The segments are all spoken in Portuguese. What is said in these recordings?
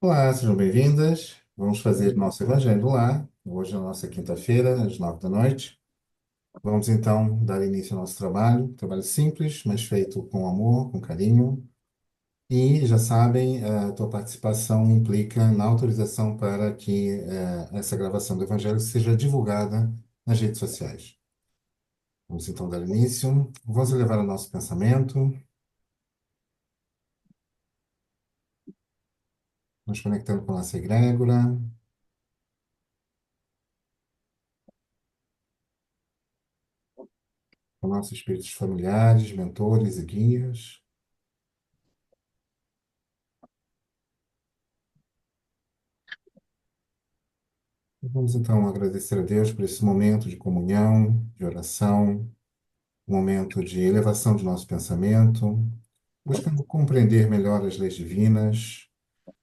Olá, sejam bem-vindas. Vamos fazer nosso Evangelho lá. Hoje é a nossa quinta-feira, às 9 da noite. Vamos então dar início ao nosso trabalho. Trabalho simples, mas feito com amor, com carinho. E já sabem, a tua participação implica na autorização para que essa gravação do Evangelho seja divulgada nas redes sociais. Vamos então dar início. Vamos elevar o nosso pensamento, nos conectando com a nossa egrégora, com nossos espíritos familiares, mentores e guias. Vamos então agradecer a Deus por esse momento de comunhão, de oração, um momento de elevação de nosso pensamento, buscando compreender melhor as leis divinas,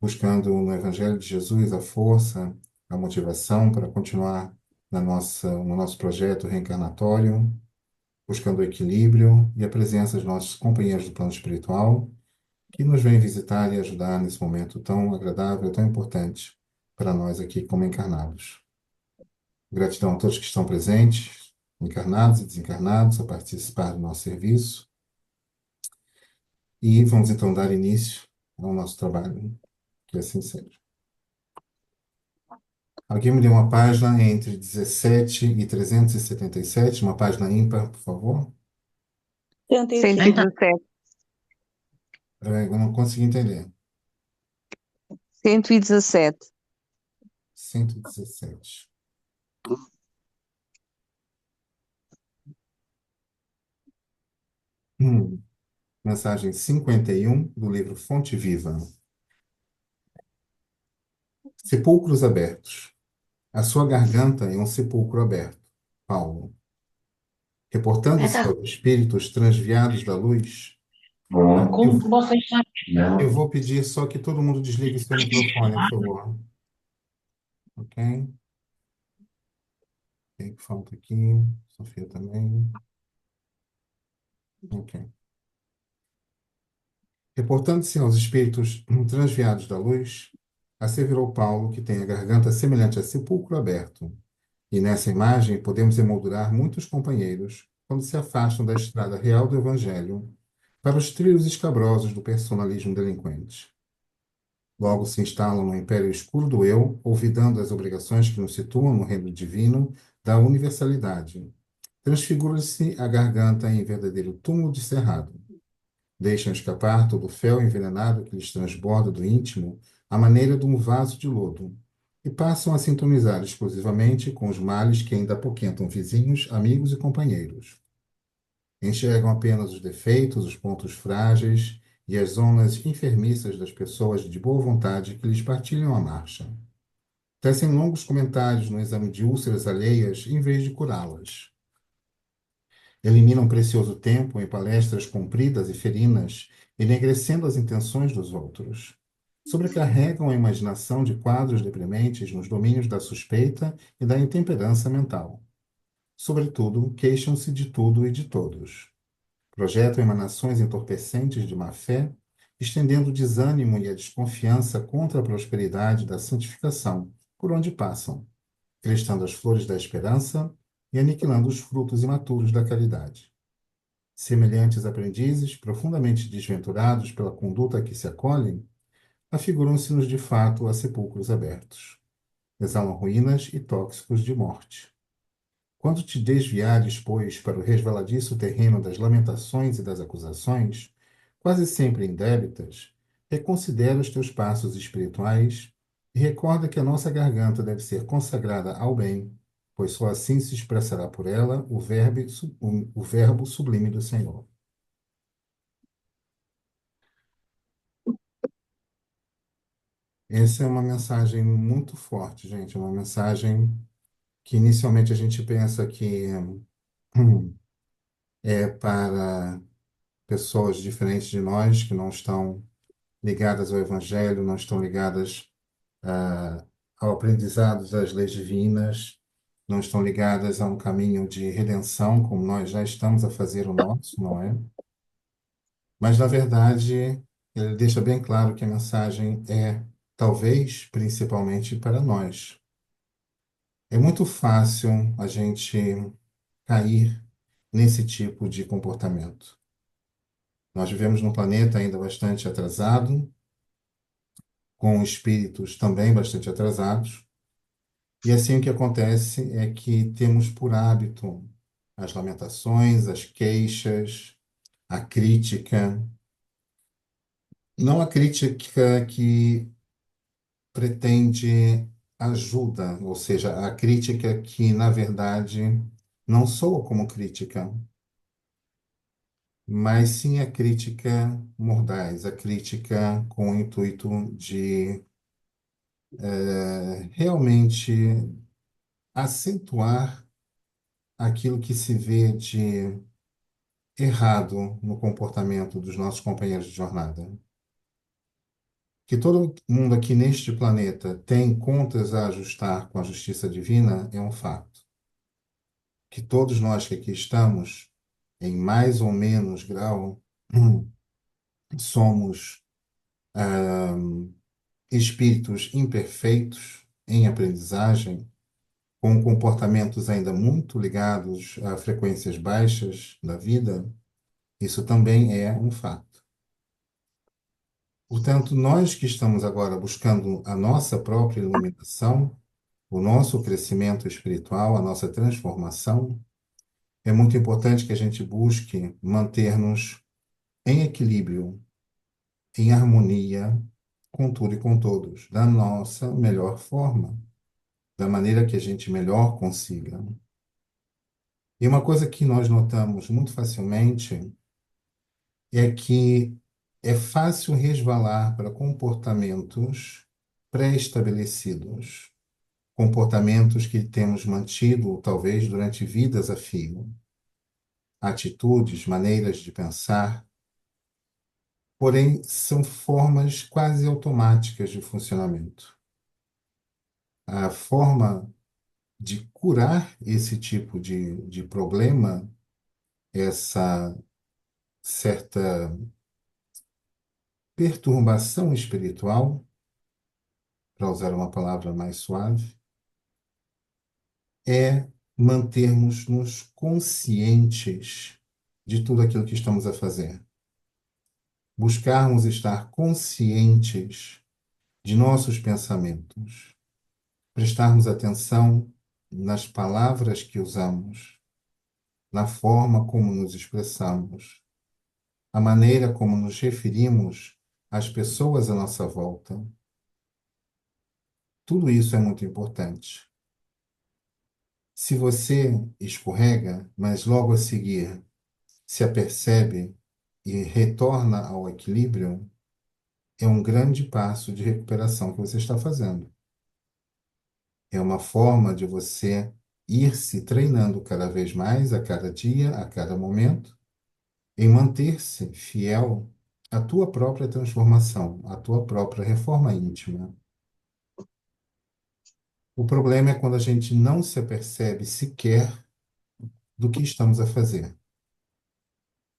buscando no Evangelho de Jesus a força, a motivação para continuar no nosso projeto reencarnatório, buscando o equilíbrio e a presença dos nossos companheiros do plano espiritual, que nos vêm visitar e ajudar nesse momento tão agradável, tão importante para nós aqui como encarnados. Gratidão a todos que estão presentes, encarnados e desencarnados, a participar do nosso serviço. E vamos então dar início ao nosso trabalho, que assim seja. Alguém me dê uma página entre 17 e 377, uma página ímpar, por favor. 117. 117. Eu não consegui entender. 117. 117. Mensagem 51 do livro Fonte Viva. Sepulcros abertos. A sua garganta é um sepulcro aberto. Paulo. Reportando-se aos espíritos transviados da luz, Como que vocês sabem? eu vou pedir só que todo mundo desligue seu microfone, por favor. Ok? Quem que falta aqui? Sofia também. Ok. Reportando-se aos espíritos transviados da luz, asseverou Paulo que tem a garganta semelhante a sepulcro aberto. E nessa imagem podemos emoldurar muitos companheiros quando se afastam da estrada real do Evangelho para os trilhos escabrosos do personalismo delinquente. Logo se instalam no império escuro do eu, olvidando as obrigações que nos situam no reino divino da universalidade. Transfigura-se a garganta em verdadeiro túmulo de cerrado. Deixam escapar todo o fel envenenado que lhes transborda do íntimo, à maneira de um vaso de lodo, e passam a sintonizar exclusivamente com os males que ainda apoquentam vizinhos, amigos e companheiros. Enxergam apenas os defeitos, os pontos frágeis e as zonas enfermiças das pessoas de boa vontade que lhes partilham a marcha. Tecem longos comentários no exame de úlceras alheias em vez de curá-las. Eliminam precioso tempo em palestras compridas e ferinas, enegrecendo as intenções dos outros. Sobrecarregam a imaginação de quadros deprimentes nos domínios da suspeita e da intemperança mental. Sobretudo, queixam-se de tudo e de todos. Projetam emanações entorpecentes de má-fé, estendendo o desânimo e a desconfiança contra a prosperidade da santificação, por onde passam, crestando as flores da esperança e aniquilando os frutos imaturos da caridade. Semelhantes aprendizes, profundamente desventurados pela conduta a que se acolhem, afiguram-se-nos de fato a sepulcros abertos. Exalam ruínas e tóxicos de morte. Quando te desviares, pois, para o resvaladiço terreno das lamentações e das acusações, quase sempre indébitas, reconsidera os teus passos espirituais e recorda que a nossa garganta deve ser consagrada ao bem, pois só assim se expressará por ela o verbo sublime do Senhor. Essa é uma mensagem muito forte, gente. É uma mensagem que inicialmente a gente pensa que é para pessoas diferentes de nós, que não estão ligadas ao Evangelho, não estão ligadas ao aprendizado das leis divinas, não estão ligadas a um caminho de redenção, como nós já estamos a fazer o nosso, não é? Mas, na verdade, ele deixa bem claro que a mensagem é talvez principalmente para nós. É muito fácil a gente cair nesse tipo de comportamento. Nós vivemos num planeta ainda bastante atrasado, com espíritos também bastante atrasados, e assim o que acontece é que temos por hábito as lamentações, as queixas, a crítica, não a crítica que pretende ajuda, ou seja, a crítica que, na verdade, não soa como crítica, mas sim a crítica mordaz, a crítica com o intuito de realmente acentuar aquilo que se vê de errado no comportamento dos nossos companheiros de jornada. Que todo mundo aqui neste planeta tem contas a ajustar com a justiça divina é um fato. Que todos nós que aqui estamos, em mais ou menos grau, somos espíritos imperfeitos em aprendizagem, com comportamentos ainda muito ligados a frequências baixas da vida, isso também é um fato. Portanto, nós que estamos agora buscando a nossa própria iluminação, o nosso crescimento espiritual, a nossa transformação, é muito importante que a gente busque manter-nos em equilíbrio, em harmonia com tudo e com todos, da nossa melhor forma, da maneira que a gente melhor consiga. E uma coisa que nós notamos muito facilmente é que é fácil resvalar para comportamentos pré-estabelecidos, comportamentos que temos mantido, talvez, durante vidas a fio, atitudes, maneiras de pensar, porém são formas quase automáticas de funcionamento. A forma de curar esse tipo de problema, essa certa perturbação espiritual, para usar uma palavra mais suave, é mantermos-nos conscientes de tudo aquilo que estamos a fazer. Buscarmos estar conscientes de nossos pensamentos, prestarmos atenção nas palavras que usamos, na forma como nos expressamos, a maneira como nos referimos às pessoas à nossa volta. Tudo isso é muito importante. Se você escorrega, mas logo a seguir se apercebe e retorna ao equilíbrio, é um grande passo de recuperação que você está fazendo. É uma forma de você ir se treinando cada vez mais, a cada dia, a cada momento, em manter-se fiel à tua própria transformação, à tua própria reforma íntima. O problema é quando a gente não se apercebe sequer do que estamos a fazer.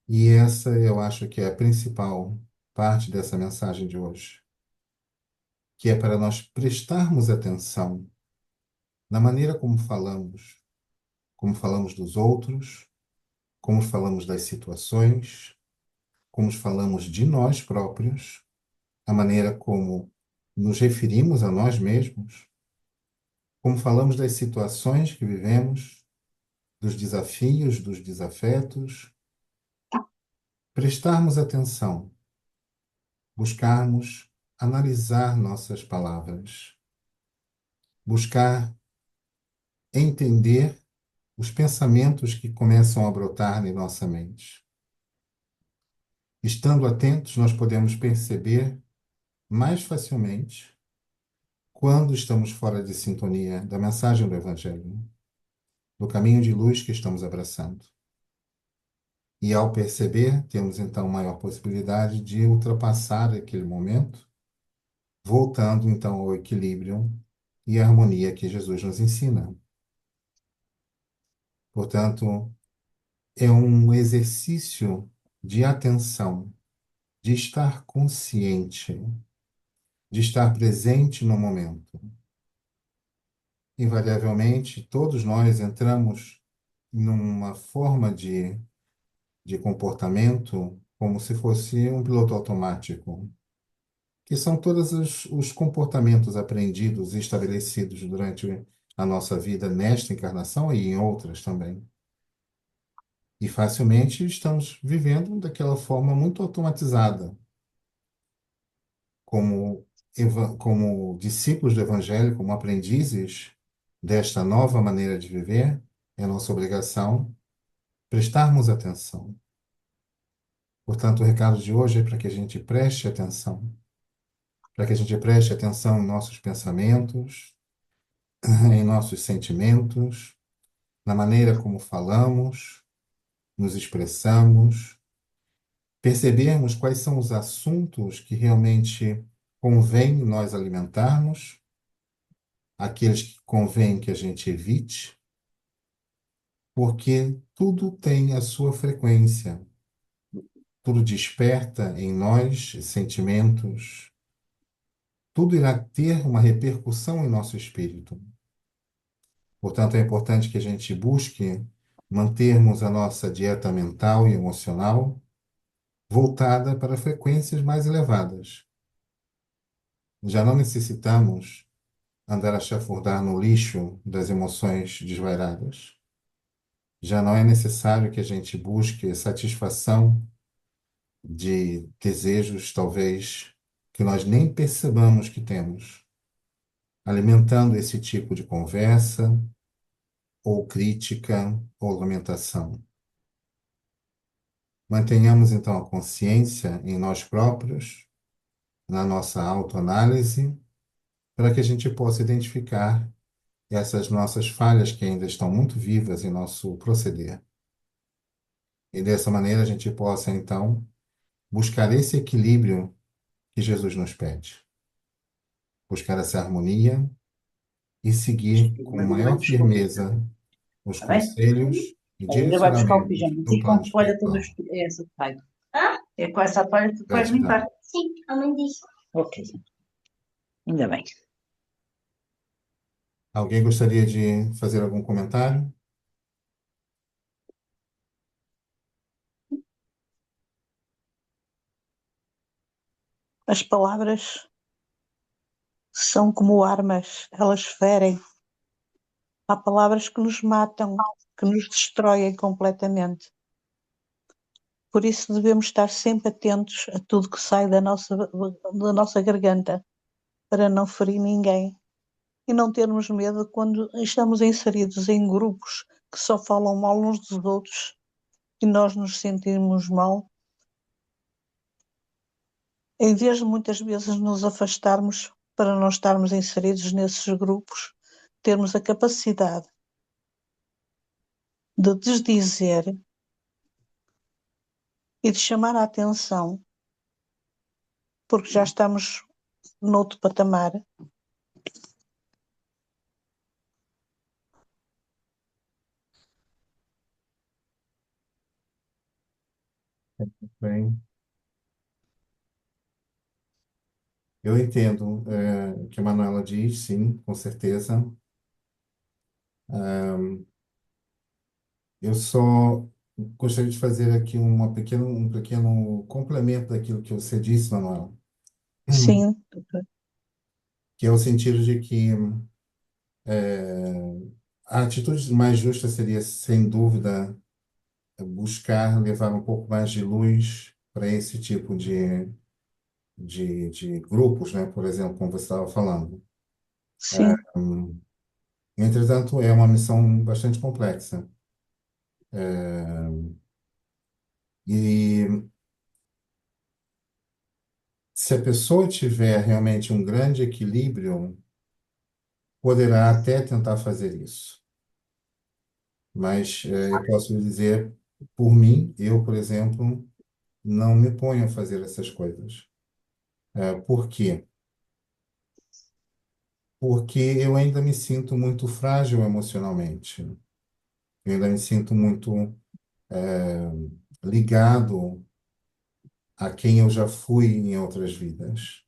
E essa eu acho que é a principal parte dessa mensagem de hoje, que é para nós prestarmos atenção na maneira como falamos dos outros, como falamos das situações, como falamos de nós próprios, a maneira como nos referimos a nós mesmos, como falamos das situações que vivemos, dos desafios, dos desafetos, prestarmos atenção, buscarmos analisar nossas palavras, buscar entender os pensamentos que começam a brotar em nossa mente. Estando atentos, nós podemos perceber mais facilmente quando estamos fora de sintonia da mensagem do Evangelho, do caminho de luz que estamos abraçando. E ao perceber, temos então maior possibilidade de ultrapassar aquele momento, voltando então ao equilíbrio e à harmonia que Jesus nos ensina. Portanto, é um exercício de atenção, de estar consciente de estar presente no momento. Invariavelmente, todos nós entramos numa forma de comportamento como se fosse um piloto automático, que são todos os comportamentos aprendidos e estabelecidos durante a nossa vida nesta encarnação e em outras também. E facilmente estamos vivendo daquela forma muito automatizada, como, como discípulos do Evangelho, como aprendizes desta nova maneira de viver, é nossa obrigação prestarmos atenção. Portanto, o recado de hoje é para que a gente preste atenção, para que a gente preste atenção em nossos pensamentos, em nossos sentimentos, na maneira como falamos, nos expressamos, percebermos quais são os assuntos que realmente convém nós alimentarmos, aqueles que convém que a gente evite, porque tudo tem a sua frequência, tudo desperta em nós sentimentos, tudo irá ter uma repercussão em nosso espírito. Portanto, é importante que a gente busque mantermos a nossa dieta mental e emocional voltada para frequências mais elevadas. Já não necessitamos andar a chafurdar no lixo das emoções desvairadas. Já não é necessário que a gente busque satisfação de desejos, talvez, que nós nem percebamos que temos, alimentando esse tipo de conversa, ou crítica, ou lamentação. Mantenhamos, então, a consciência em nós próprios, na nossa autoanálise, para que a gente possa identificar essas nossas falhas que ainda estão muito vivas em nosso proceder. E dessa maneira a gente possa, então, buscar esse equilíbrio que Jesus nos pede. Buscar essa harmonia e seguir com maior firmeza os Está bem? conselhos e Ainda vai buscar o direcionamentos pijama. do Sim, com plano a toalha toda espiritual. é essa toalha. É com essa toalha que tu vais limpar. Gratidão. Sim, a mãe disse. Ok, ainda bem. Alguém gostaria de fazer algum comentário? As palavras são como armas, elas ferem. Há palavras que nos matam, que nos destroem completamente. Por isso devemos estar sempre atentos a tudo que sai da nossa garganta, para não ferir ninguém. E não termos medo quando estamos inseridos em grupos que só falam mal uns dos outros e nós nos sentimos mal. Em vez de muitas vezes nos afastarmos para não estarmos inseridos nesses grupos, termos a capacidade de desdizer e de chamar a atenção, porque já estamos noutro patamar. Bem, eu entendo o que a Manuela diz, sim, com certeza. Eu só gostaria de fazer aqui um pequeno complemento daquilo que você disse, Manuela, Sim, que é o sentido de que eh, a atitude mais justa seria, sem dúvida, buscar levar um pouco mais de luz para esse tipo de grupos, né? Por exemplo, como você estava falando. sim, Entretanto, é uma missão bastante complexa. E se a pessoa tiver realmente um grande equilíbrio, poderá até tentar fazer isso. Mas eu posso lhe dizer, por mim, eu, por exemplo, não me ponho a fazer essas coisas. Por quê? Porque eu ainda me sinto muito frágil emocionalmente. Eu ainda me sinto muito ligado a quem eu já fui em outras vidas.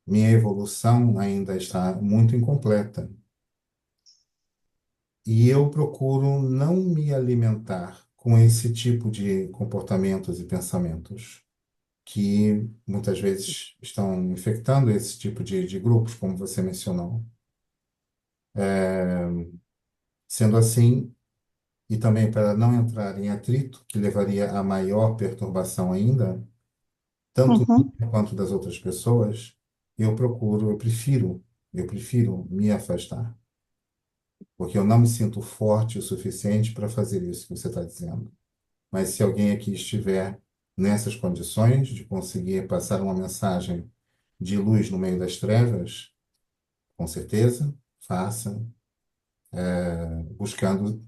minha evolução ainda está muito incompleta. E eu procuro não me alimentar com esse tipo de comportamentos e pensamentos que muitas vezes estão infectando esse tipo de grupos, como você mencionou. Sendo assim, e também para não entrar em atrito, que levaria a maior perturbação ainda, tanto Uhum, minha quanto das outras pessoas, eu prefiro me afastar, porque eu não me sinto forte o suficiente para fazer isso que você está dizendo. Mas se alguém aqui estiver nessas condições de conseguir passar uma mensagem de luz no meio das trevas, com certeza, faça, buscando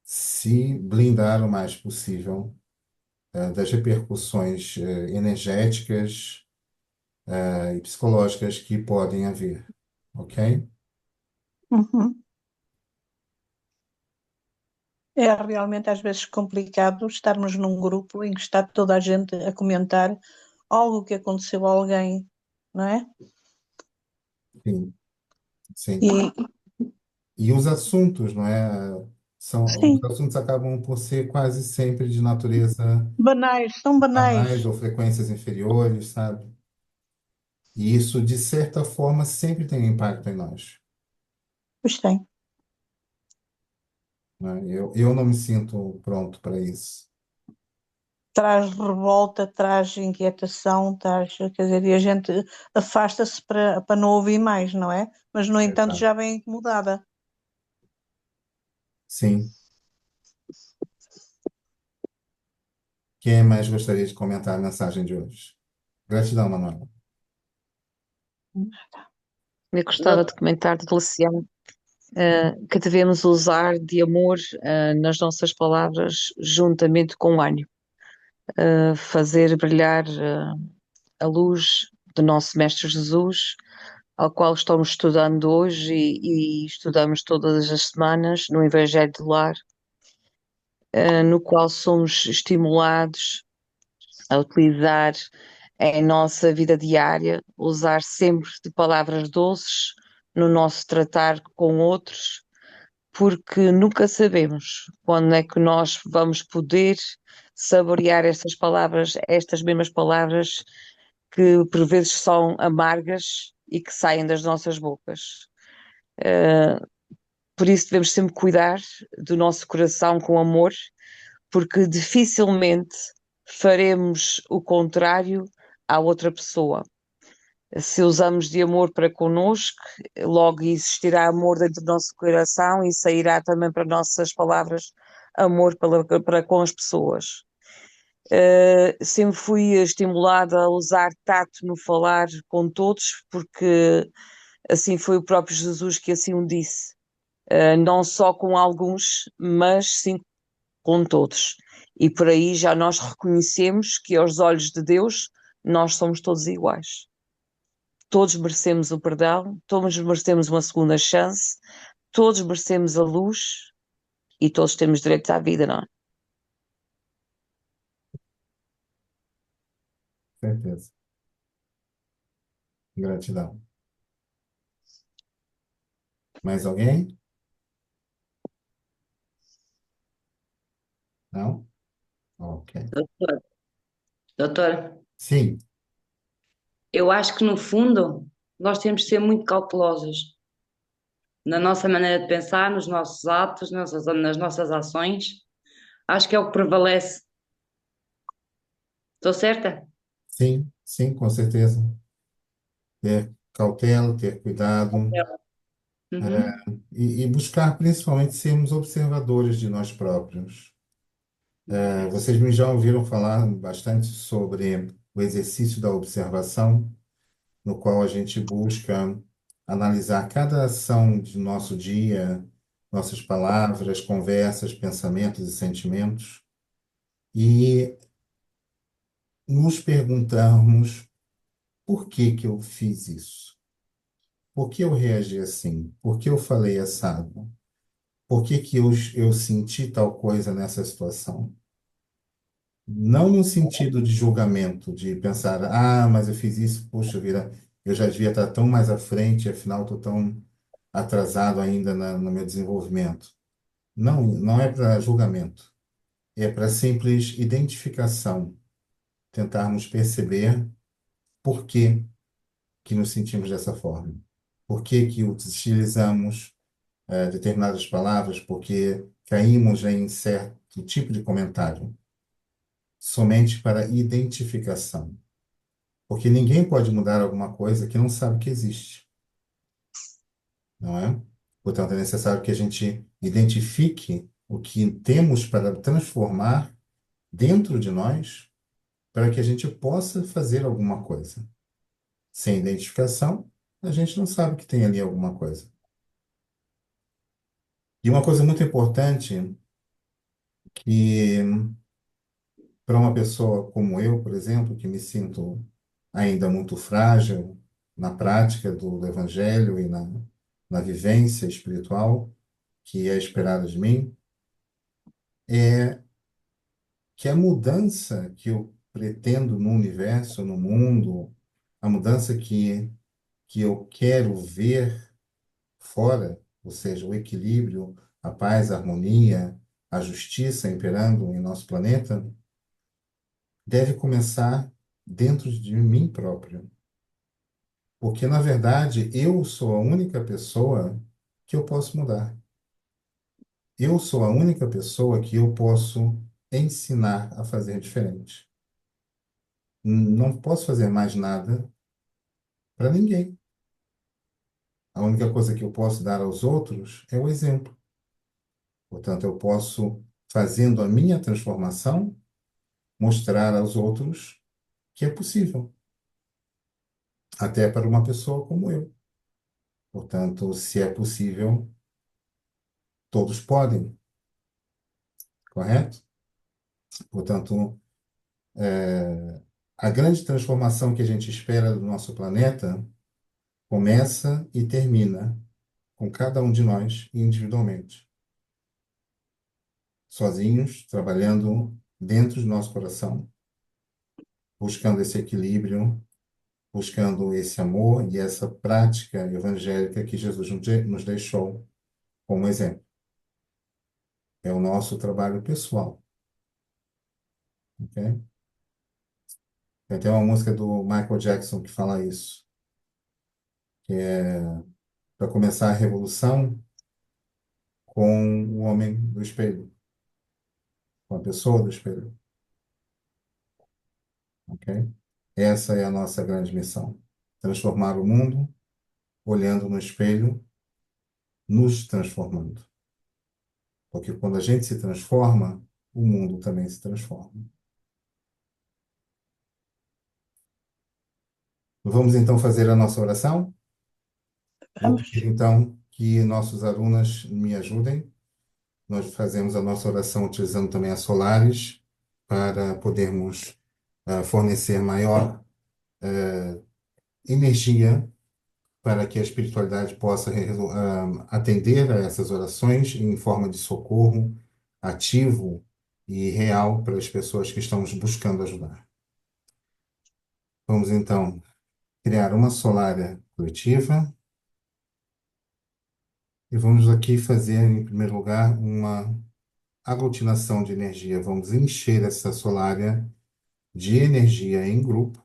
se blindar o mais possível, das repercussões, energéticas, e psicológicas que podem haver, ok? uhum. É realmente às vezes complicado estarmos num grupo em que está toda a gente a comentar algo que aconteceu a alguém, não é? Sim, sim. E E os assuntos, não é? Os sim, assuntos acabam por ser quase sempre de natureza banais, são banais banais. ou frequências inferiores, sabe? E isso, de certa forma, sempre tem impacto em nós, Pois tem. né? Eu não me sinto pronto para isso. Traz revolta, traz inquietação, traz, quer dizer, e a gente afasta-se para não ouvir mais, não é? Mas, no entanto, Exato. já vem incomodada. Sim. Quem mais gostaria de comentar a mensagem de hoje? Gratidão, Manuela. Eu gostava de comentar de Luciano, que devemos usar de amor, nas nossas palavras, juntamente com ânimo, fazer brilhar, a luz do nosso Mestre Jesus, ao qual estamos estudando hoje e estudamos todas as semanas no Evangelho do Lar, no qual somos estimulados a utilizar em nossa vida diária, usar sempre de palavras doces no nosso tratar com outros, porque nunca sabemos quando é que nós vamos poder saborear estas mesmas palavras que por vezes são amargas e que saem das nossas bocas. Por isso devemos sempre cuidar do nosso coração com amor, porque dificilmente faremos o contrário à outra pessoa. Se usamos de amor para connosco, logo existirá amor dentro do nosso coração e sairá também para nossas palavras amor para com as pessoas. Sempre fui estimulada a usar tato no falar com todos, porque assim foi o próprio Jesus que assim o disse. Não só com alguns, mas sim com todos. E por aí já nós reconhecemos que aos olhos de Deus nós somos todos iguais. Todos merecemos o perdão, todos merecemos uma segunda chance, todos merecemos a luz e todos temos direito à vida, não é? Certeza. Gratidão. Mais alguém? Não? Ok. Doutor, doutor, Sim, eu acho que no fundo nós temos de ser muito cautelosos na nossa maneira de pensar, nos nossos atos, nas nossas ações. Acho que é o que prevalece. Estou certa? sim, sim, com certeza. Ter cautela, ter cuidado, Uhum. e buscar principalmente sermos observadores de nós próprios. Vocês me já ouviram falar bastante sobre o exercício da observação, no qual a gente busca analisar cada ação de nosso dia, nossas palavras, conversas, pensamentos e sentimentos, e nos perguntarmos por que que eu fiz isso? Por que eu reagi assim? Por que eu falei assado? Por que que eu senti tal coisa nessa situação? Não no sentido de julgamento, de pensar, ah, mas eu fiz isso, poxa vida, eu já devia estar tão mais à frente, afinal estou tão atrasado ainda no meu desenvolvimento. Não, não é para julgamento, é para simples identificação, tentarmos perceber por que que nos sentimos dessa forma, por que que utilizamos determinadas palavras, porque caímos em certo tipo de comentário, somente para identificação. Porque ninguém pode mudar alguma coisa que não sabe que existe, não é? Portanto, é necessário que a gente identifique o que temos para transformar dentro de nós, para que a gente possa fazer alguma coisa. Sem identificação, a gente não sabe que tem ali alguma coisa. E uma coisa muito importante que para uma pessoa como eu, por exemplo, que me sinto ainda muito frágil na prática do Evangelho e na vivência espiritual que é esperada de mim, é que a mudança que eu pretendo no universo, no mundo, a mudança que eu quero ver fora, ou seja, o equilíbrio, a paz, a harmonia, a justiça imperando em nosso planeta, deve começar dentro de mim próprio. Porque, na verdade, eu sou a única pessoa que eu posso mudar. Eu sou a única pessoa que eu posso ensinar a fazer diferente. Não posso fazer mais nada para ninguém. A única coisa que eu posso dar aos outros é o exemplo. Portanto, eu posso, fazendo a minha transformação, mostrar aos outros que é possível, até para uma pessoa como eu. Portanto, se é possível, todos podem, correto? Portanto, a grande transformação que a gente espera do nosso planeta começa e termina com cada um de nós individualmente, sozinhos, trabalhando dentro do nosso coração, buscando esse equilíbrio, buscando esse amor e essa prática evangélica que Jesus nos deixou como exemplo. É o nosso trabalho pessoal, ok? Tem até uma música do Michael Jackson que fala isso, que é para começar a revolução com o homem do espelho, com a pessoa do espelho, ok? Essa é a nossa grande missão. Transformar o mundo olhando no espelho, nos transformando. Porque quando a gente se transforma, o mundo também se transforma. Vamos então fazer a nossa oração? Vou Vamos. pedir então que nossos alunos me ajudem. Nós fazemos a nossa oração utilizando também a Solaris para podermos fornecer maior energia para que a espiritualidade possa atender a essas orações em forma de socorro ativo e real para as pessoas que estamos buscando ajudar. Vamos então criar uma solária coletiva e vamos aqui fazer, em primeiro lugar, uma aglutinação de energia. Vamos encher essa solária de energia em grupo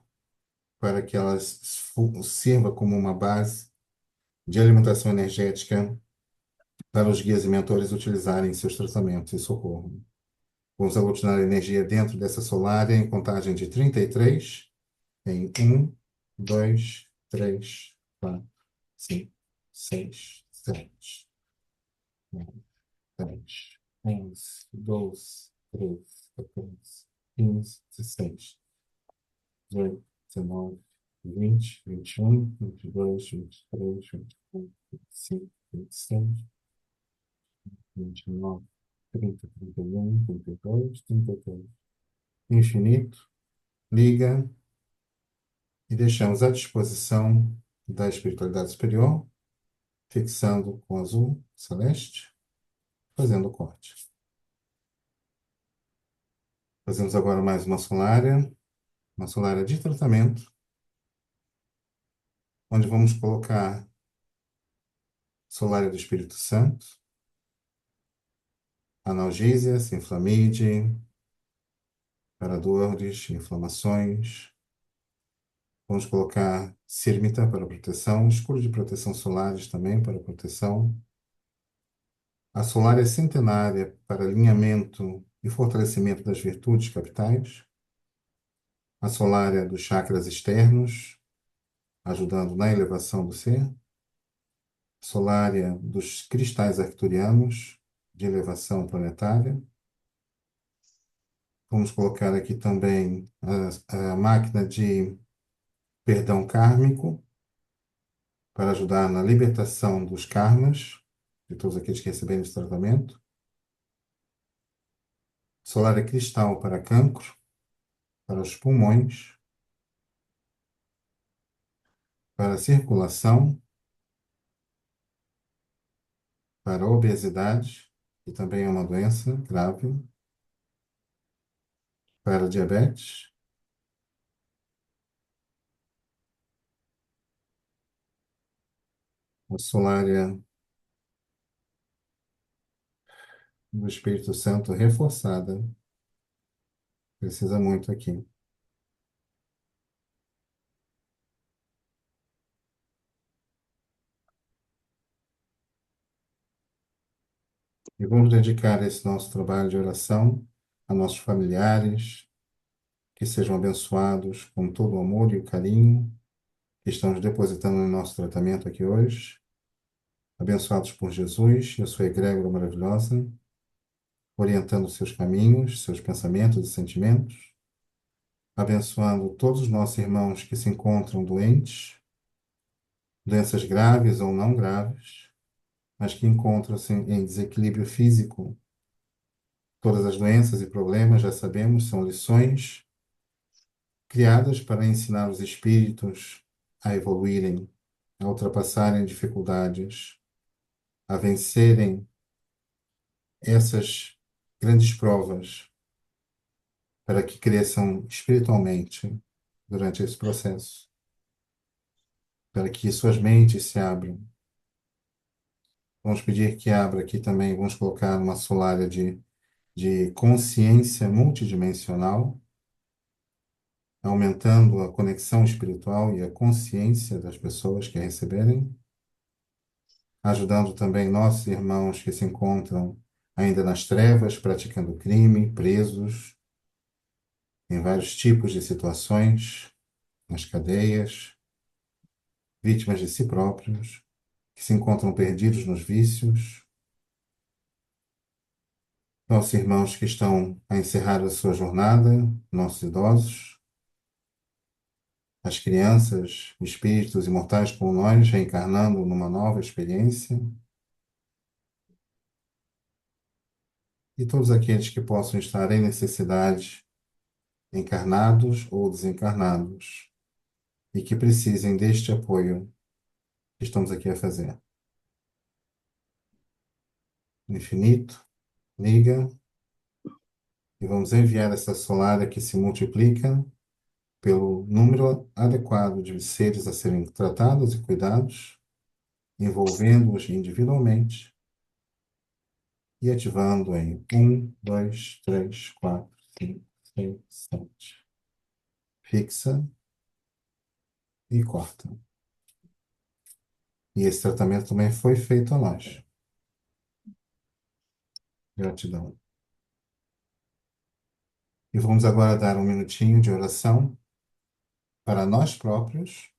para que ela sirva como uma base de alimentação energética para os guias e mentores utilizarem em seus tratamentos e socorro. Vamos aglutinar a energia dentro dessa solária em contagem de 33, em 1, 2, 3, 4, 5, 6, 7, 9, 10, 11, 12, 13, 14, 15, 16, 18, 19, 20, 21, 22, 23, 24, 25, 26, 29, 30, 31, 32, 33. Infinito, liga e deixamos à disposição da espiritualidade superior, fixando com azul celeste, fazendo o corte. Fazemos agora mais uma solária de tratamento, onde vamos colocar Solária do Espírito Santo, analgésia, Sinflamide, para dores, inflamações. Vamos colocar Sirmita para proteção, escudo de proteção solares também para proteção. A Solária Centenária para alinhamento e fortalecimento das virtudes capitais. A Solária dos chakras externos, ajudando na elevação do ser. Solária dos cristais arcturianos, de elevação planetária. Vamos colocar aqui também a máquina de perdão kármico, para ajudar na libertação dos karmas, de todos aqueles que receberem esse tratamento. Solária cristal para cancro, para os pulmões, para a circulação, para a obesidade, que também é uma doença grave, para a diabetes, a solária do Espírito Santo reforçada, precisa muito aqui. E vamos dedicar esse nosso trabalho de oração a nossos familiares, que sejam abençoados com todo o amor e o carinho que estamos depositando no nosso tratamento aqui hoje, abençoados por Jesus e a sua egrégora maravilhosa, orientando seus caminhos, seus pensamentos e sentimentos, abençoando todos os nossos irmãos que se encontram doentes, doenças graves ou não graves, mas que encontram-se em desequilíbrio físico. Todas as doenças e problemas, já sabemos, são lições criadas para ensinar os espíritos a evoluírem, a ultrapassarem dificuldades, a vencerem essas grandes provas para que cresçam espiritualmente durante esse processo, para que suas mentes se abram. Vamos pedir que abra aqui também, vamos colocar uma solária de consciência multidimensional, aumentando a conexão espiritual e a consciência das pessoas que a receberem, ajudando também nossos irmãos que se encontram ainda nas trevas, praticando crime, presos, em vários tipos de situações, nas cadeias, vítimas de si próprios, que se encontram perdidos nos vícios, nossos irmãos que estão a encerrar a sua jornada, nossos idosos, as crianças, espíritos imortais como nós, reencarnando numa nova experiência, e todos aqueles que possam estar em necessidade, encarnados ou desencarnados, e que precisem deste apoio que estamos aqui a fazer. Infinito, liga, e vamos enviar essa solária que se multiplica pelo número adequado de seres a serem tratados e cuidados, envolvendo-os individualmente e ativando em 1, 2, 3, 4, 5, 6, 7. Fixa e corta. E esse tratamento também foi feito a nós. Gratidão. E vamos agora dar um minutinho de oração para nós próprios,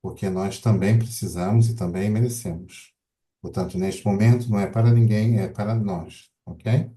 porque nós também precisamos e também merecemos. Portanto, neste momento, não é para ninguém, é para nós, ok?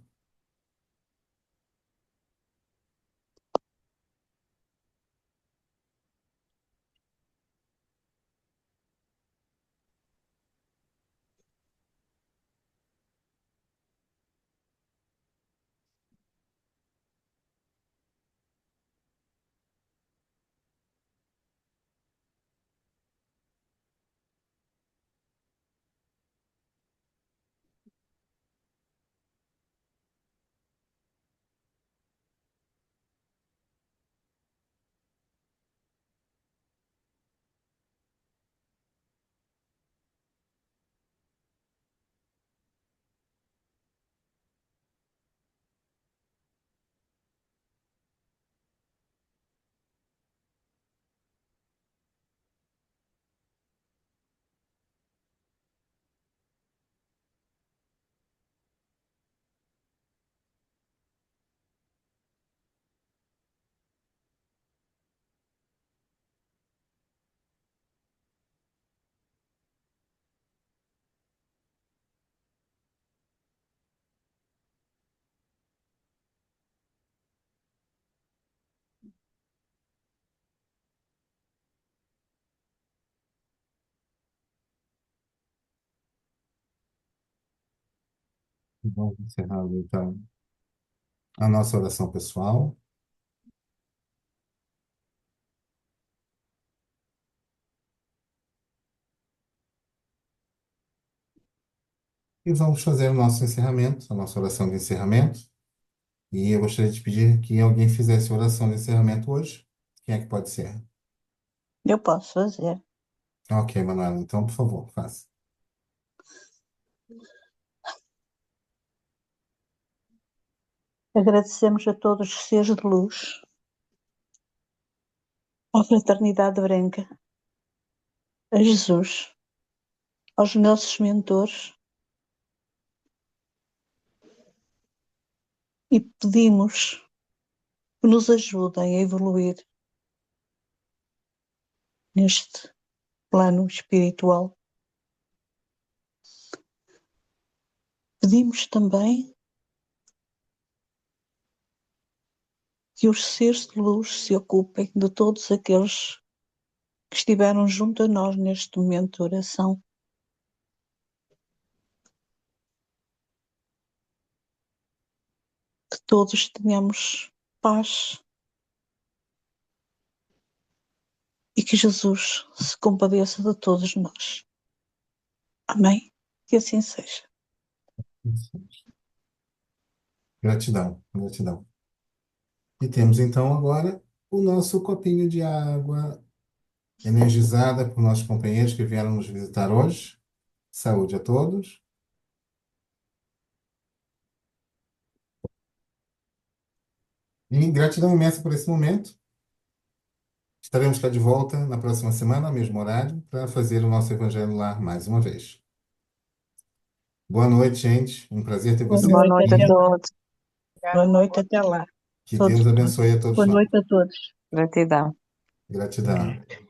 Vamos encerrar, então, a nossa oração pessoal. E vamos fazer o nosso encerramento, a nossa oração de encerramento. E eu gostaria de pedir que alguém fizesse a oração de encerramento hoje. Quem é que pode ser? Eu posso fazer. Ok, Manuela, então, por favor, faça. Agradecemos a todos os seres de luz, à Fraternidade Branca, a Jesus, aos nossos mentores e pedimos que nos ajudem a evoluir neste plano espiritual. Pedimos também que os seres de luz se ocupem de todos aqueles que estiveram junto a nós neste momento de oração. Que todos tenhamos paz e que Jesus se compadeça de todos nós. Amém? Que assim seja. Gratidão, gratidão. E temos, então, agora o nosso copinho de água energizada por nossos companheiros que vieram nos visitar hoje. Saúde a todos. E gratidão imensa por esse momento. Estaremos cá de volta na próxima semana, ao mesmo horário, para fazer o nosso Evangelho Lar mais uma vez. Boa noite, gente. Um prazer ter Boa vocês Boa noite, noite a até aqui. lá. todos. Boa noite, até lá. Que Todos. Deus abençoe a todos Boa nós. noite a todos. Gratidão. Gratidão.